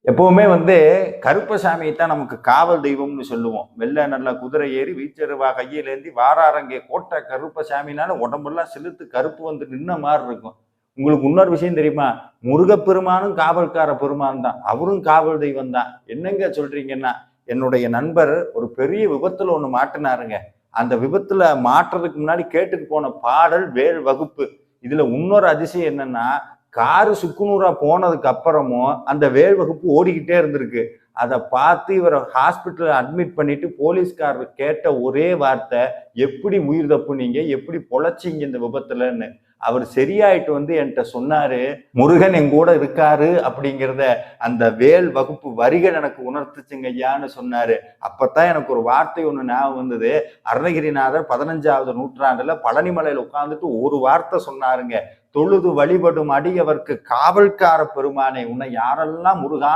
எப்பவுமே கருப்பசாமியை தான் நமக்கு காவல் தெய்வம்னு சொல்லுவோம். வெள்ளை நல்ல குதிரை ஏறி வீச்சருவா கையிலேந்தி வாராரங்கே கோட்டை கருப்பசாமினால உடம்பெல்லாம் சிலுத்து கருப்பு நின்ன மாதிரி இருக்கும். உங்களுக்கு இன்னொரு விஷயம் தெரியுமா? முருகப்பெருமானும் காவல்கார பெருமான் தான். அவரும் காவல் தெய்வம் தான். என்னங்க சொல்றீங்கன்னா, என்னுடைய நண்பர் ஒரு பெரிய விபத்துல ஒண்ணு மாட்டினாருங்க. அந்த விபத்துல மாட்டுறதுக்கு முன்னாடி கேட்டுட்டு போன பாடல் வேல் வகுப்பு. இதுல இன்னொரு அதிசயம் என்னன்னா, காரு சுக்குநூறா போனதுக்கு அப்புறமும் அந்த வேல் வகுப்பு ஓடிக்கிட்டே இருந்திருக்கு. அதை பார்த்து இவரை ஹாஸ்பிட்டல் அட்மிட் பண்ணிட்டு போலீஸ்காரர் கேட்ட ஒரே வார்த்தை, எப்படி உயிர் தப்புனீங்க, எப்படி பொழைச்சிங்க இந்த விபத்துலன்னு. அவர் சரியாயிட்டு என்கிட்ட சொன்னாரு, முருகன் என் கூட இருக்காரு அப்படிங்கிறத அந்த வேல் வகுப்பு வரிகள் எனக்கு உணர்த்துச்சுங்க ஐயான்னு சொன்னாரு. அப்பதான் எனக்கு ஒரு வார்த்தை ஒண்ணு ஞாபகம் வந்தது. அருணகிரிநாதர் 15வது நூற்றாண்டுல பழனிமலையில உட்கார்ந்துட்டு ஒரு வார்த்தை சொன்னாருங்க. தொழுது வழிபடும் அடியவர்க்கு காவல்கார பெருமானை, உன்னை யாரெல்லாம் முருகான்